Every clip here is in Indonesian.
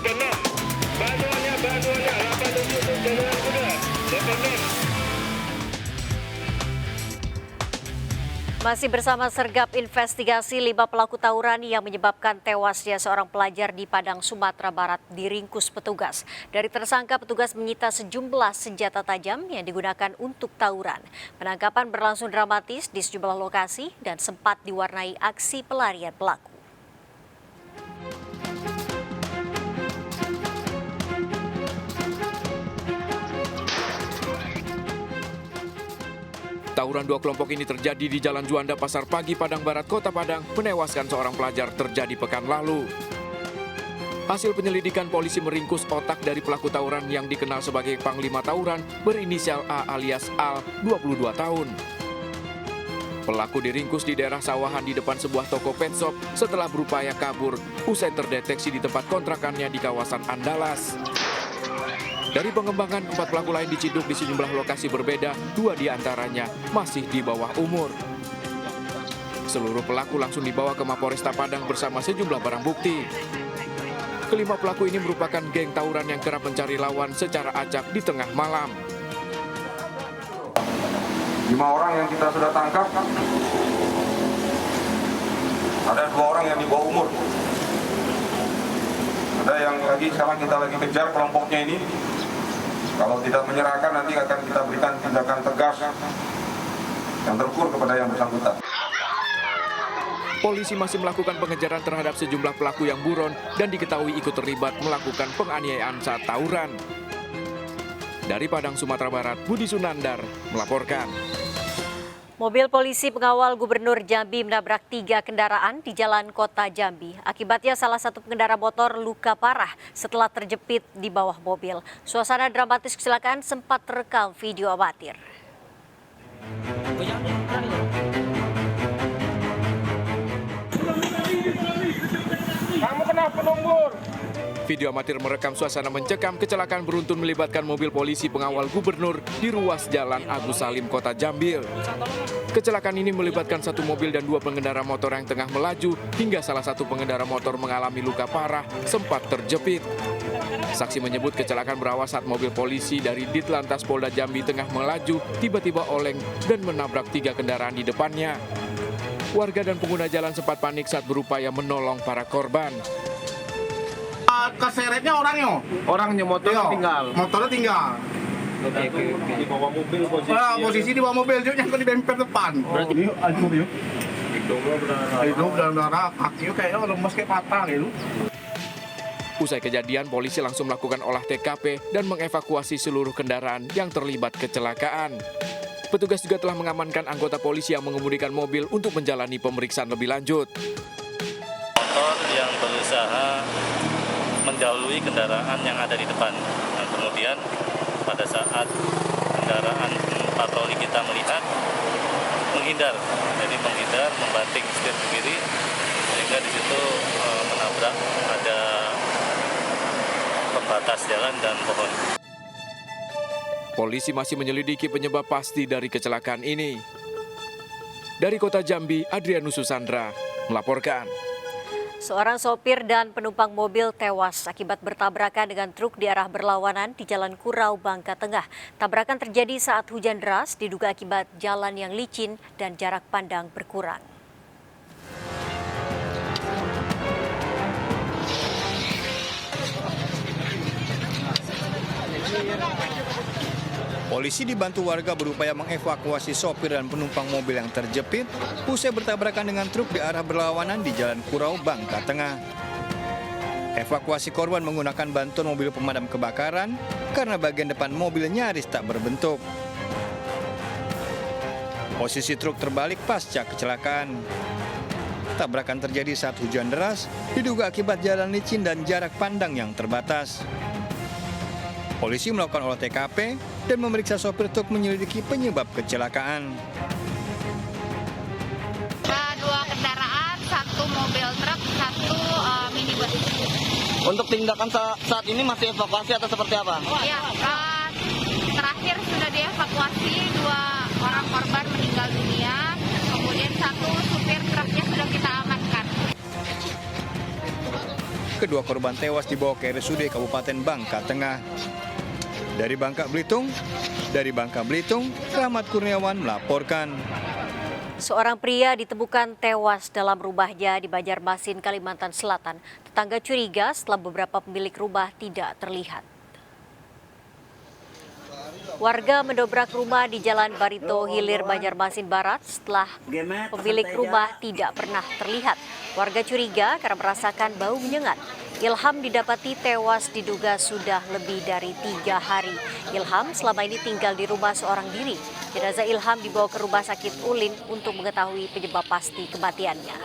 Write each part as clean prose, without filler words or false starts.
86. Bantuannya 87 jalan kuda. 86. Masih bersama Sergap Investigasi, 5 pelaku tawuran yang menyebabkan tewasnya seorang pelajar di Padang, Sumatera Barat diringkus petugas. Dari tersangka, petugas menyita sejumlah senjata tajam yang digunakan untuk tawuran. Penangkapan berlangsung dramatis di sejumlah lokasi dan sempat diwarnai aksi pelarian pelaku. Tawuran dua kelompok ini terjadi di Jalan Juanda, Pasar Pagi, Padang Barat, Kota Padang, menewaskan seorang pelajar terjadi pekan lalu. Hasil penyelidikan, polisi meringkus otak dari pelaku tawuran yang dikenal sebagai Panglima Tawuran berinisial A alias Al, 22 tahun. Pelaku diringkus di daerah sawahan di depan sebuah toko pet shop setelah berupaya kabur usai terdeteksi di tempat kontrakannya di kawasan Andalas. Dari pengembangan, 4 pelaku lain diciduk di sejumlah lokasi berbeda, 2 diantaranya masih di bawah umur. Seluruh pelaku langsung dibawa ke Mapolresta Padang bersama sejumlah barang bukti. Kelima pelaku ini merupakan geng tawuran yang kerap mencari lawan secara acak di tengah malam. 5 orang yang kita sudah tangkap, ada 2 orang yang di bawah umur. Ada yang sekarang kita lagi kejar kelompoknya ini. Kalau tidak menyerahkan, nanti akan kita berikan tindakan tegas yang terukur kepada yang bersangkutan. Polisi masih melakukan pengejaran terhadap sejumlah pelaku yang buron dan diketahui ikut terlibat melakukan penganiayaan saat tawuran. Dari Padang, Sumatera Barat, Budi Sunandar melaporkan. Mobil polisi pengawal Gubernur Jambi menabrak 3 kendaraan di jalan kota Jambi. Akibatnya salah satu pengendara motor luka parah setelah terjepit di bawah mobil. Suasana dramatis kecelakaan sempat terekam video amatir. Kamu kenapa nunggur? Video amatir merekam suasana mencekam kecelakaan beruntun melibatkan mobil polisi pengawal gubernur di ruas Jalan Agus Salim, Kota Jambi. Kecelakaan ini melibatkan 1 mobil dan 2 pengendara motor yang tengah melaju hingga salah satu pengendara motor mengalami luka parah sempat terjepit. Saksi menyebut kecelakaan berawal saat mobil polisi dari Ditlantas Polda Jambi tengah melaju tiba-tiba oleng dan menabrak 3 kendaraan di depannya. Warga dan pengguna jalan sempat panik saat berupaya menolong para korban. Keseretnya orangnya motornya tinggal. Motornya tinggal. Oke. Di bawah mobil posisi. Posisi di bawah mobil juga nyangkut di bemper depan. Berarti mobil. Itu benar-benar kakinya kayaknya lemes kayak patah gitu. Usai kejadian, polisi langsung melakukan olah TKP dan mengevakuasi seluruh kendaraan yang terlibat kecelakaan. Petugas juga telah mengamankan anggota polisi yang mengemudikan mobil untuk menjalani pemeriksaan lebih lanjut. Motor yang berusaha mendahului kendaraan yang ada di depan. Nah, kemudian pada saat kendaraan patroli kita melihat, menghindar. Jadi menghindar, membanting setir ke kiri, sehingga di situ menabrak ada pembatas jalan dan pohon. Polisi masih menyelidiki penyebab pasti dari kecelakaan ini. Dari Kota Jambi, Adrianus Susandra melaporkan. Seorang sopir dan penumpang mobil tewas akibat bertabrakan dengan truk di arah berlawanan di Jalan Kurau, Bangka Tengah. Tabrakan terjadi saat hujan deras, diduga akibat jalan yang licin dan jarak pandang berkurang. Polisi dibantu warga berupaya mengevakuasi sopir dan penumpang mobil yang terjepit usai bertabrakan dengan truk di arah berlawanan di Jalan Kurau, Bangka Tengah. Evakuasi korban menggunakan bantuan mobil pemadam kebakaran karena bagian depan mobil nyaris tak berbentuk. Posisi truk terbalik pasca kecelakaan. Tabrakan terjadi saat hujan deras, diduga akibat jalan licin dan jarak pandang yang terbatas. Polisi melakukan olah TKP dan memeriksa sopir truk menyelidiki penyebab kecelakaan. Ada 2 kendaraan, 1 mobil truk, 1 minibus. Untuk tindakan saat ini masih evakuasi atau seperti apa? Ya, terakhir sudah dievakuasi 2 orang korban meninggal dunia, kemudian 1 supir truknya sudah kita amankan. kedua korban tewas dibawa ke RSUD Kabupaten Bangka Tengah. Dari Bangka Belitung, Rahmat Kurniawan melaporkan. Seorang pria ditemukan tewas dalam rumahnya di Banjarmasin, Kalimantan Selatan. Tetangga curiga setelah beberapa pemilik rumah tidak terlihat. Warga mendobrak rumah di Jalan Barito Hilir, Banjarmasin Barat setelah pemilik rumah tidak pernah terlihat. Warga curiga karena merasakan bau menyengat. Ilham didapati tewas diduga sudah lebih dari 3 hari. Ilham selama ini tinggal di rumah seorang diri. Jenazah Ilham dibawa ke Rumah Sakit Ulin untuk mengetahui penyebab pasti kematiannya.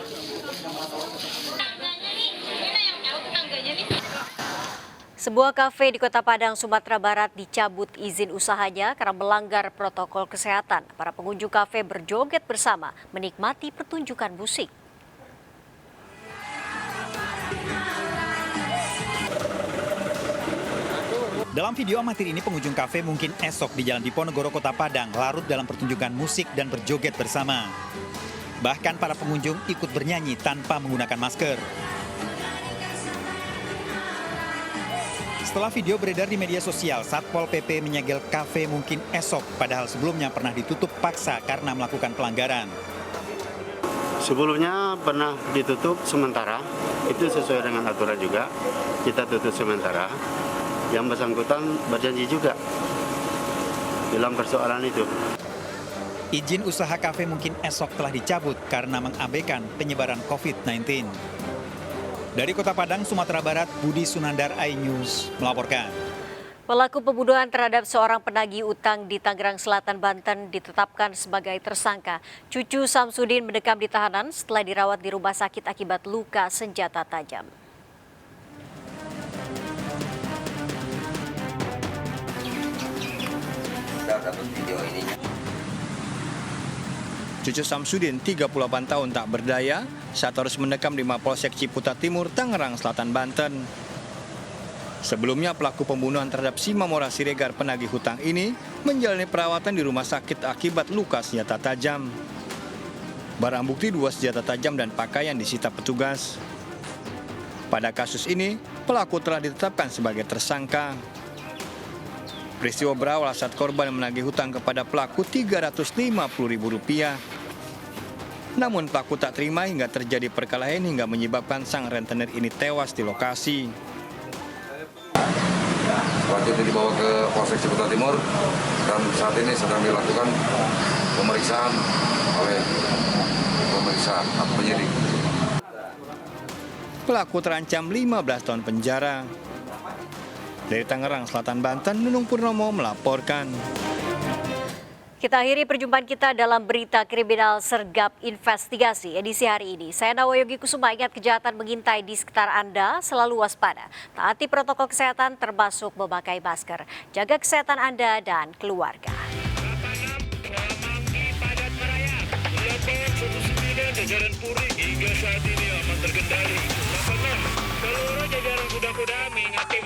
Sebuah kafe di Kota Padang, Sumatera Barat dicabut izin usahanya karena melanggar protokol kesehatan. Para pengunjung kafe berjoget bersama menikmati pertunjukan musik. Dalam video amatir ini, pengunjung kafe Mungkin Esok di Jalan Diponegoro, Kota Padang larut dalam pertunjukan musik dan berjoget bersama. Bahkan para pengunjung ikut bernyanyi tanpa menggunakan masker. Setelah video beredar di media sosial, Satpol PP menyegel kafe Mungkin Esok, padahal sebelumnya pernah ditutup paksa karena melakukan pelanggaran. Sebelumnya pernah ditutup sementara, itu sesuai dengan aturan juga, kita tutup sementara. Yang bersangkutan berjanji juga dalam persoalan itu. Izin usaha kafe Mungkin Esok telah dicabut karena mengabaikan penyebaran COVID-19. Dari Kota Padang, Sumatera Barat, Budi Sunandar, iNews melaporkan. Pelaku pembunuhan terhadap seorang penagih utang di Tangerang Selatan, Banten ditetapkan sebagai tersangka. Cucu Samsudin mendekam di tahanan setelah dirawat di rumah sakit akibat luka senjata tajam. Cucu Samsudin, 38 tahun, tak berdaya saat harus mendekam di Mapolsek Ciputat Timur, Tangerang Selatan, Banten. Sebelumnya, pelaku pembunuhan terhadap Si Mamora Siregar, penagih hutang ini, menjalani perawatan di rumah sakit akibat luka senjata tajam. Barang bukti 2 senjata tajam dan pakaian disita petugas. Pada kasus ini, pelaku telah ditetapkan sebagai tersangka. Peristiwa berawal saat korban menagih hutang kepada pelaku Rp350.000. Namun pelaku tak terima hingga terjadi perkelahian hingga menyebabkan sang rentenir ini tewas di lokasi. Selanjutnya dibawa ke Polsek Ciputat Timur dan saat ini sedang dilakukan pemeriksaan oleh penyidik. Pelaku terancam 15 tahun penjara. Dari Tangerang Selatan, Banten, Nunung Purnomo melaporkan. Kita akhiri perjumpaan kita dalam berita kriminal sergap investigasi edisi hari ini. Saya Nawayogi Kusuma, ingat kejahatan mengintai di sekitar Anda, selalu waspada. Taati protokol kesehatan termasuk memakai masker. Jaga kesehatan Anda dan keluarga. Jajaran Puri hingga saat ini aman terkendali. 86, seluruh jajaran kuda-kuda mengingati